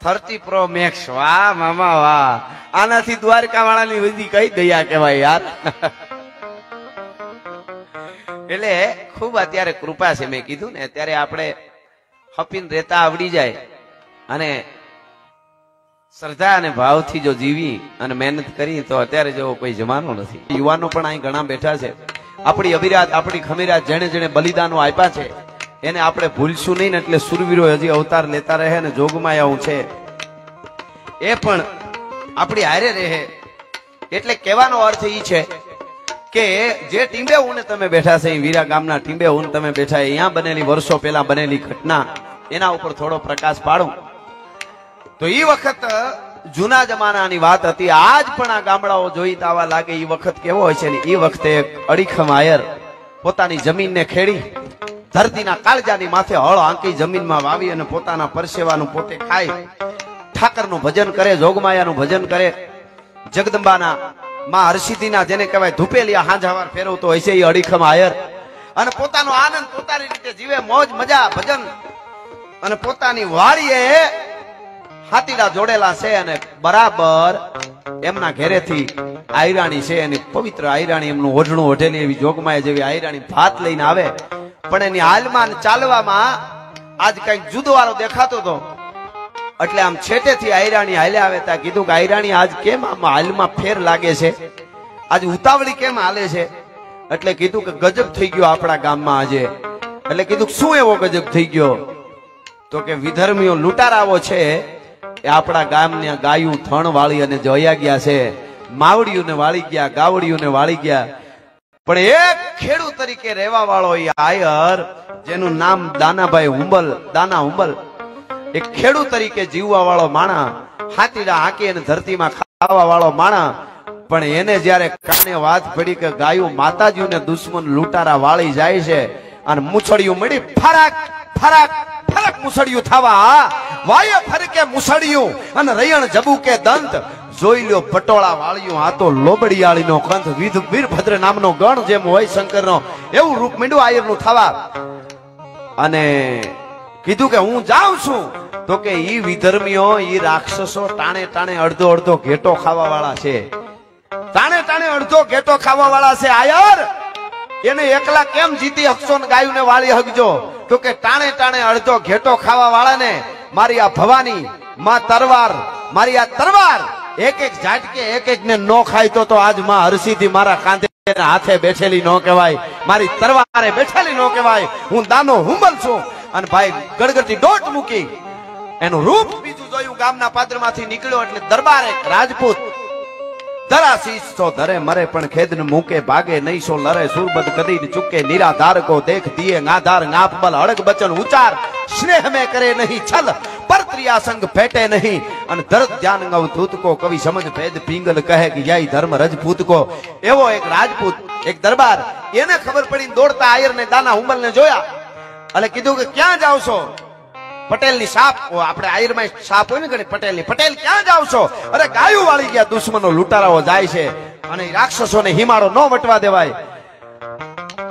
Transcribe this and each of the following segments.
30 Pro Max. વાહ મામા વાહ, આનાથી દ્વારકા વાળાની વિધિ કઈ દયા કહેવાય યાર. એટલે ખૂબ અત્યારે કૃપા છે. મેં કીધું ને અત્યારે આપણે હપીને રહેતા આવડી જાય અને શ્રદ્ધા અને ભાવથી જો જીવી અને મહેનત કરી તો અત્યારે જેવો કોઈ જમાનો નથી. યુવાનો પણ અહીં ઘણા બેઠા છે. આપણી અવિરાત, આપણી ખમીરાત જેને જેને બલિદાનો આપ્યા છે એને આપણે ભૂલશું નહીં ને. એટલે સુરવીરો હજી અવતાર લેતા રહે ને જોગમાં આવું છે એ પણ આપણી હારે રહે. એટલે કહેવાનો અર્થ એ છે કે જે ટીંબે ઊને તમે બેઠા છે, વીરા ગામના ટીંબે ઊન તમે બેઠા, અહીંયા બનેલી વર્ષો પહેલા બનેલી ઘટના એના ઉપર થોડો પ્રકાશ પાડું તો એ વખત જૂના જમાનાની વાત હતી. આજ પણ આ ગામડાઓ જોઈ આવા લાગે. એ વખત કેવો હોય છે ને, એ વખતે એક અડીખમ આયર પોતાની જમીનને ખેડી ધરતીના કાળજાની માથે હળ આંકી જમીનમાં વાવી અને પોતાના પરસેવાનું પોતે ખાય, ઠાકરનું ભજન કરે, જોગમાયાનું ભજન કરે, જગદંબાના માં હરસિદ્ધિના જેને કહેવાય ધૂપેલિયા હાંજાવાર ફેરવતો હોય છે એ અડીખમ આયર. અને પોતાનો આનંદ પોતાની રીતે જીવે, મોજ મજા ભજન. અને પોતાની વાડીએ હાથીડા જોડેલા છે અને બરાબર એમના ઘેરેથી આયરાણી છે, એની પવિત્ર આયરાણી એમનું ઓઢણું ઓઢેલી એવી જોગમાયા જેવી આયરાણી ભાત લઈને આવે. પણ એની હાલમાં ચાલવામાં આજ કઈક જુદો વાળો દેખાતો હતો. એટલે આમ છેટેથી આયરાણી હાલે આવે ત્યાં કીધું કે આયરાણી આજ કેમ આમ હાલમાં ફેર લાગે છે, આજ ઉતાવળી કેમ હાલે છે? એટલે કીધું કે ગજબ થઈ ગયો આપણા ગામમાં આજે. એટલે કીધું શું એવો ગજબ થઈ ગયો? તો કે વિધર્મીઓ લૂંટારાઓ છે એ આપણા ગામની ગાયું થણ વાળી અને જોયા ગયા છે, માવડીઓને વાળી ગયા, ગાવડીઓને વાળી ગયા. પણ એક ખેડૂત તરીકે રહેવા વાળો એ આયર જેનું નામ દાનાભાઈ હુંબલ, દાના હુંબલ, એક ખેડૂત તરીકે જીવવા વાળો માણા, હાથીડા હાંકી અને ધરતીમાં ખાવા વાળો માણા. પણ એને જયારે કાને વાત પડી કે ગાયું માતાજીને દુશ્મન લૂંટારા વાળી જાય છે અને મૂછડિયું મળી ફરાક ફરાક ફરક મુસડિયું થવા વાય ફરકે મુસડિયું અને રયણ જબુકે દંત જોઈ લ્યો પટોળા વાળ્યું. આ તો લોબડિયાળીનો કંથ વીરભદ્ર નામનો ગણ જેમ હોય શંકરનો એવું રૂપ મીંડું આયરનું થવા. અને કીધું કે હું જાઉં છું. તો કે ઈ વિધર્મીઓ, ઈ રાક્ષસો ટાણે ટાણે અડધો અડધો ઘેટો ખાવા વાળા છે, ટાણે ટાણે અડધો ઘેટો ખાવા વાળા છે. આયર એને એકલા કેમ જીતી હકશો ને ગાયુંને વાળી હકજો? તો કે ટાણે ટાણે અડધો ઘેટો ખાવા વાળાને મારી આ ભવાની માં તરવાર, મારી આ તરવાર એક એક ઝાટકે એક એક ને નો ખાય તો આજ માં હરસિદ્ધિ મારા કાંધે હાથે બેઠેલી નો કહેવાય, મારી તરવારે બેઠેલી નો કહેવાય. હું દાનો હુંબલ છું. અને ભાઈ ગડગડતી દોટ મૂકી એનું રૂપ બીજું જોયું. ગામના પાદરમાંથી નીકળ્યો એટલે દરબાર એક રાજપૂત ધરાશીશ તો ધરે મરે પણ ખેદન મૂકે, ભાગે નહીં સો લરે સુરબદ કદી ચૂકે, નિરાધાર કો દેખ દિયે ગાધાર ગાપ બલ અડગ બચન ઉચાર, સ્નેહ में करे नहीं छल पर प्रिया संग भेटे नहीं, અને ધરત ધ્યાન ગવ ધૂત કો કવિ સમજ ભેદ પિંગલ કહે કે યાય ધર્મ રજપૂત કો. એવો એક રાજપૂત, એક દરબાર, એને ખબર પડી દોડતા આયર ને દાના હુંબલ ને જોયા. એટલે કીધું કે ક્યાં જાવ છો? પટેલ ની સાપ, આપણે આયરમાં સાપ હોય ને ઘણી પટેલ ની, પટેલ ક્યાં જાવ છો? અરે ગાયું વાળી ગયા, દુશ્મનો લૂંટારાઓ જાય છે અને રાક્ષસોને હિમાળો ન વટવા દેવાય.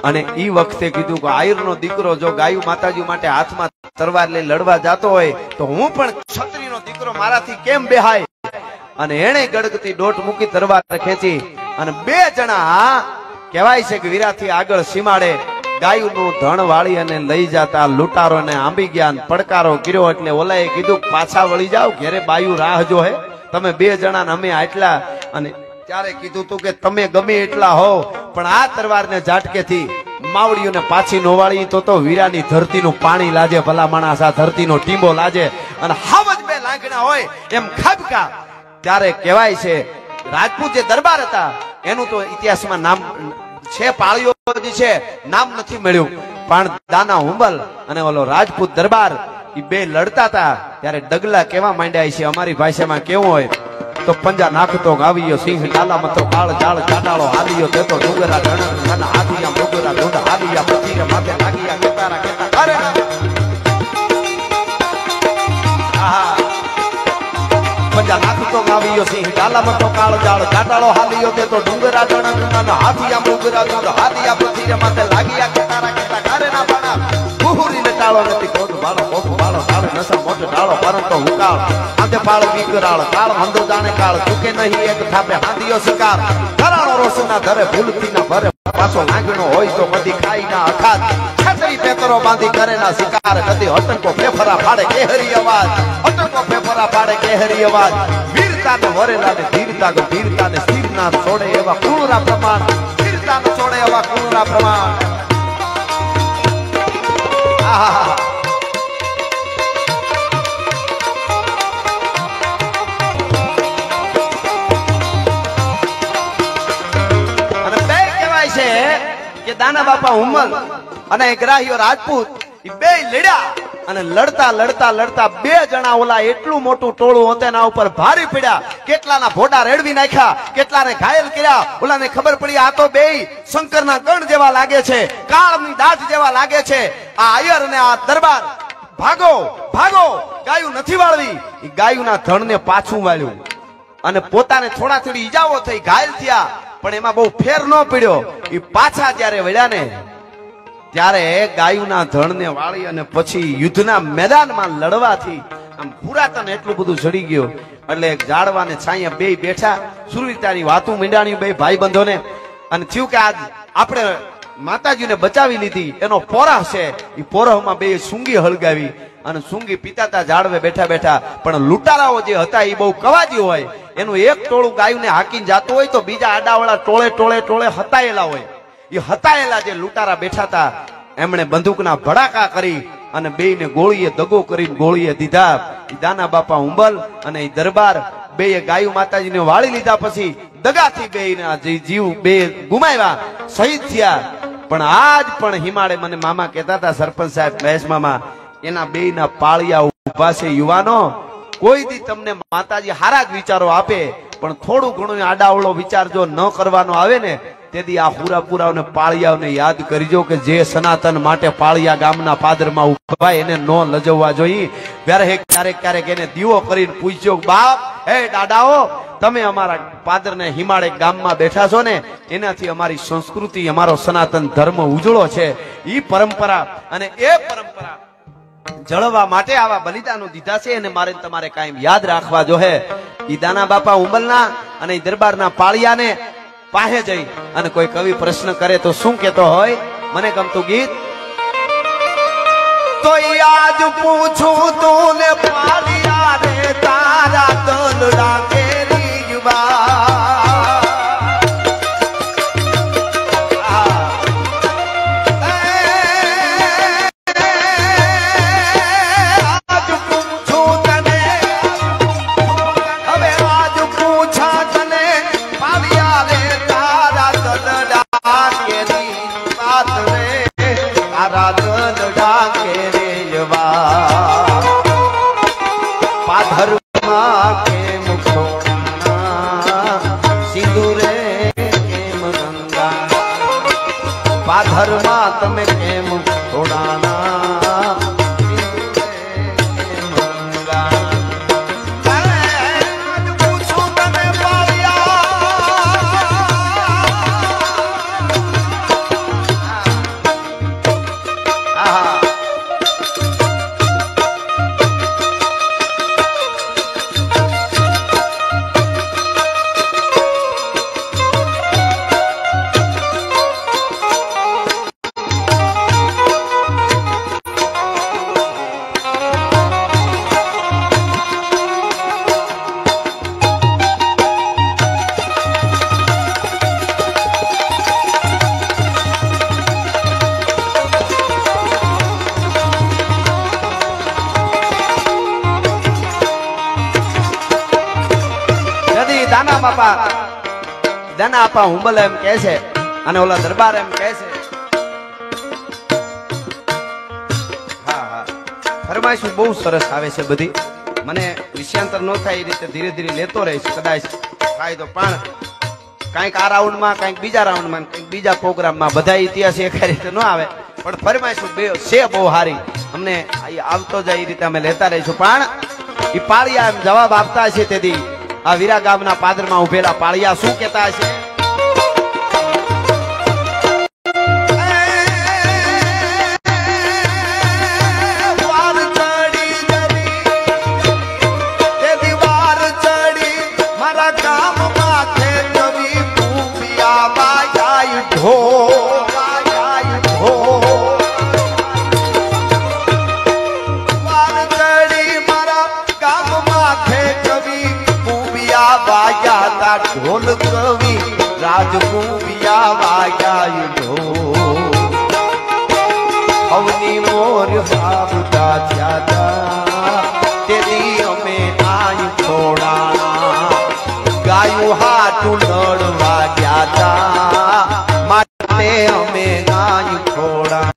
અને ઈ વખતે કીધું કે આયર નો દીકરો જો ગાયું માતાજી માટે હાથમાં તરવાર લઈ લડવા જાતો હોય તો હું પણ ક્ષત્રિય નો દીકરો મારાથી કેમ બેહાય? અને એને ગડગતી દોટ મૂકી તરવાર ખેંચી અને બે જણા કહેવાય છે કે વીરાથી આગળ સીમાડે ગાયું નું ધણ વાળી અને લઈ જતા લૂંટારો ને આંબી ગયા. પડકારો કર્યો એટલે ઓલાએ કીધું પાછા વળી જાવ, ઘેરે બાયું રાહ જો હે, તમે બે જણા ને અમે આટલા. અને ત્યારે કીધું તું કે તમે ગમે એટલા હો પણ આ તરવાર ને ઝાટકેથી માવડીઓને પાછી નોવાળી તો વીરાની ધરતીનું પાણી લાજે, ભલા માણસ આ ધરતીનો ટીંબો લાજે. અને હાવજ બે લાગણા હોય એમ ખાબકા. ત્યારે કહેવાય છે રાજપૂત જે દરબાર હતા એનું તો ઇતિહાસમાં નામ છે, પાળીઓ છે, નામ નથી મળ્યું. પણ દાના હુંબલ અને ઓલો રાજપૂત દરબાર એ બે લડતા હતા ત્યારે ડગલા કેવા માંડ્યા છે, અમારી ભાષામાં કેવું હોય તો પંજા નાખતો ગાવીયો સિંહ ડાલા મતો કાળ જાળ ચાટાળો હાલીયો તેતો ડુંગરા ધણ હાથિયા ડુંગરા ધૂંધ હાલીયા પથીરે માથે લાગીયા કેતારા કેતા અરે પંજા નાખતો ગાવીયો સિંહ ડાલા મતો કાળ જાળ ચાટાળો હાલીયો તેતો ડુંગરા ધણ હાથિયા ડુંગરા ધૂંધ હાલીયા પથીરે માથે લાગીયા કેતારા કેતા કરે ના પાણા બુહુરી ને ટાળો નથી કોટ બાળો ડાળ નસા હોટ ઢાળો પરંતુ હુકાળ આંધે પાળ વિકરાળ કાળ હંધો જાણે કાળ ચૂકે નહીં એક થાપે હાંધિયો શિકાર ધરાણો રોસના ધરે ભૂલથી ના ભરે પાછો લાંગણો હોય તો કદી ખાઈ ના અખાત છત્રી પેતરો બાંધી કરેલા શિકાર કદી અટંકો ફેફરા પાડે કેહરી અવાજ અટંકો ફેફરા પાડે કેહરી અવાજ વીરતા ને વરેલા ને ધીરતા ગંભીરતા ને સ્થિર ના છોડે એવા કુળરા પ્રમાણ સ્થિરતા ને છોડે એવા કુળરા પ્રમાણ આહા કે દાના બાપા ઉમલ અને ગ્રાહીઓ રાજપૂત એ બે લડ્યા અને લડતા લડતા લડતા બે જણા ઓલા એટલું મોટું ટોળું હતું એના ઉપર ભારી પડ્યા કેટલાના ભોડા રેડવી નાખ્યા કેટલાને ઘાયલ કર્યા ઓલાને ખબર પડી આ તો બે શંકરના ગણ જેવા લાગે છે કાળની દાઢ જેવા લાગે છે આ આયર અને આ દરબાર ભાગો ભાગો ગાયું નથી વાળવી એ ગાયુંના ધણને પાછું વાળ્યું અને પોતાને થોડા થોડી ઈજાઓ થઈ ઘાયલ થયા પણ એમાં બહુ ફેર ન પડ્યો એ પાછા જયારે વળ્યા ને ત્યારે ગાયુના ધણને વાળી અને પછી યુદ્ધના મેદાનમાં લડવાથી આમ પુરાતન એટલું બધું ચડી ગયું એટલે ઝાડવાને છાંયા બે બેઠા સુરવીરતાની વાતું મીંડાણી બે ભાઈબંધોને અને થયું કે આજ આપણે માતાજીને બચાવી લીધી એનો પોરાહ છે એ પોરાહમાં બે સૂંગી હળગાવી અને સૂંગી પીતાતા ઝાડવે બેઠા બેઠા પણ લૂંટારાઓ જે હતા એ બહુ કવાજી હોય એનું એક ટોળું ગાયુંને હાકીને જાતું હોય તો બીજા આડાવાળા ટોળે ટોળે ટોળે હતાયેલા હોય એ હતાયેલા જે લૂંટારા બેઠા હતા એમણે બંદૂકના ભડાકા કરી અને બેયને ગોળીએ દગો કરીને ગોળીએ દીધા દાના બાપા ઉંબલ અને એ દરબાર બેય ગાયું માતાજીને વાળી લીધા પછી દગાથી બેયના જીવ બે ગુમાવ્યા શહીદ થયા પણ આજ પણ હિમાળે મને મામા કહેતા હતા સરપંચ સાહેબ મહેશ મામા એના બેયના પાળિયા ઉભા છે યુવાનો કોઈ દી તમને માતાજી હારા જ વિચારો આપે પણ થોડું ઘણું આડાવળો વિચાર જો ન કરવાનો આવે ને તેથી આ પૂરાપુરાઓને પાળિયાઓને યાદ કરજો કે જે સનાતન માટે પાળિયા ગામના પાદરમાં ઉભા એને ન લજવવા જોઈએ ક્યારેક ક્યારેક એને દીવો કરીને પૂછજો બાપ હે દાદાઓ તમે અમારા પાદરને હિમાળે ગામમાં બેઠા છો ને એનાથી અમારી સંસ્કૃતિ અમારો સનાતન ધર્મ ઉજળો છે ઈ પરંપરા અને એ પરંપરા જળવા માટે આવા બલિદાનો દીધા છે અને મારે તમારે કાયમ યાદ રાખવા જો હે ઈ દાના બાપા ઉંબલના અને ઈ દરબારના પાળિયાને પાસે જઈ અને કોઈ કવિ પ્રશ્ન કરે તો શું કેતો હોય મને ગમતું ગીત તો આજ પૂછું તું ને પાળિયા રે તારા દલડા કેરી યુવા પાધરમાં તમે કેમ થોડાના પૂછું તમે દાના આપા હુંબલ એમ કહે છે અને ઓલા દરબાર એમ કહે છે હા ફરમાઈશું બહુ સરસ આવે છે બધી મને વિષયાંતર ન થાય એ રીતે ધીરે ધીરે લેતો રહીશ કદાચ થાય તો પણ કંઈક આ રાઉન્ડમાં કંઈક બીજા રાઉન્ડમાં કંઈક બીજા પ્રોગ્રામમાં બધા ઇતિહાસ એક રીતે ન આવે પણ ફરમાઈશું બે છે બહુ સારી અમને આવતો જાય એ રીતે અમે લેતા રહીશું પણ એ પાળિયા એમ જવાબ આપતા છે તેથી આ વીરા ગામના પાદરમાં ઉભેલા પાળિયા શું કહેતા છે ઢોલ કવિ રાજકુંભિયા વાગ્યા અવની મોર બાબુતા થયા તેથી અમે આઈ થોડા ગાયું હાટું લડવા ગયા તા માટે અમે આઈ થોડા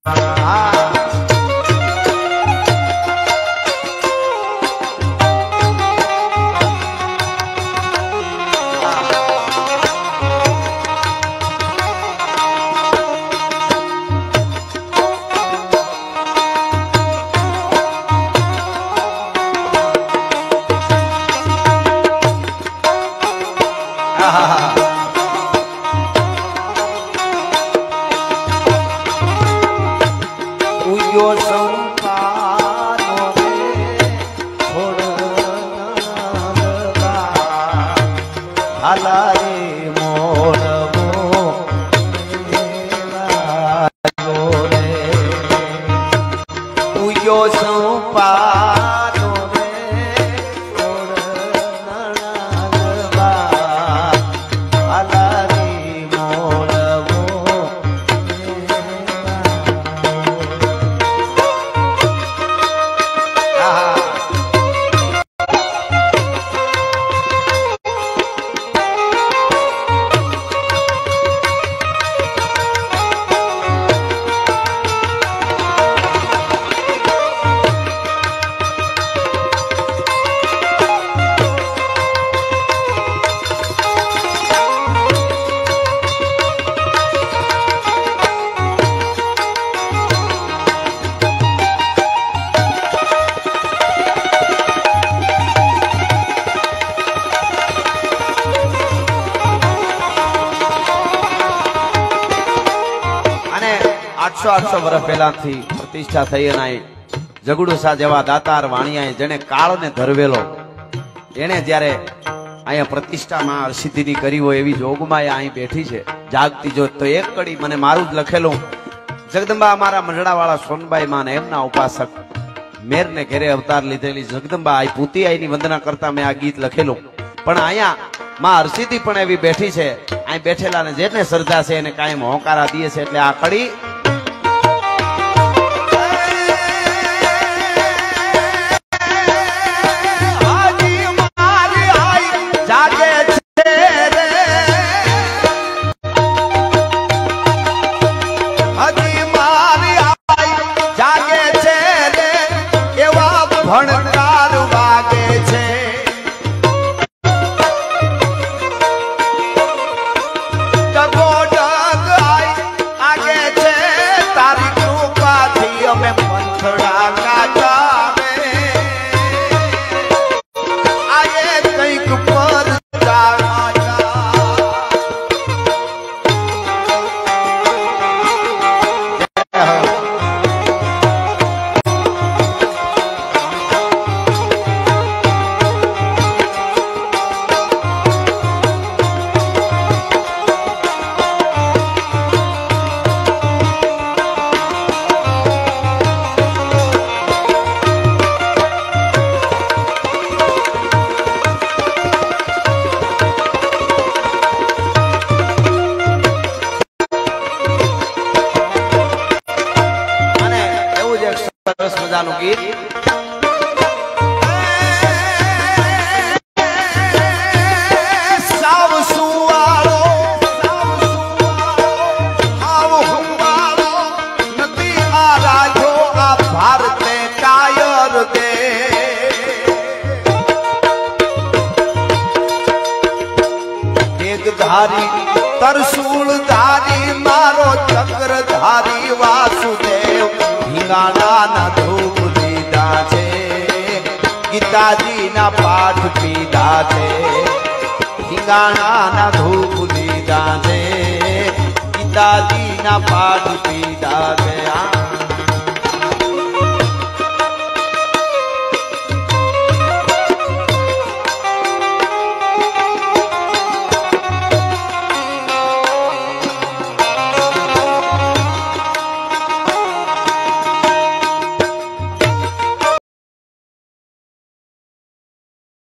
આઠસો વર્ષ પહેલાથી પ્રતિષ્ઠા થઈ અને જગડુસા જેવા દાતાર વાણિયાએ જેને કાળને ધરવેલો એને જ્યારે અહીંયા પ્રતિષ્ઠામાં હરસિદ્ધિની કરી હોય એવી જોગમાં અહીં બેઠી છે જાગતી જોત તો એક કડી મને મારું જ લખેલું જગદંબા અમારા મંડળાવાળા સોનબાઈ માં એમના ઉપાસક મેરને ઘેરે અવતાર લીધેલી જગદંબા આ પૂતી આઈની વંદના કરતા મેં આ ગીત લખેલું પણ અહીંયા માં હરસિદ્ધિ પણ એવી બેઠી છે અહીં બેઠેલા ને જેને શ્રદ્ધા છે એને કાયમ હોકારા દે છે એટલે આ કડી ગીત સાવ સુવાળો આવ હુવાળો નથી આ રાજો આ ભારતે કાયર દે તેગધારી તરસૂળધારી મારો ચક્રધારી વાસુદેવ હિંગાણા ધૂપ દીધા છે ગીતાજી ના પાઠ પીધા છે હિંગાણા ધૂપ દીધા છે ગીતાજી ના પાઠ પીધા છે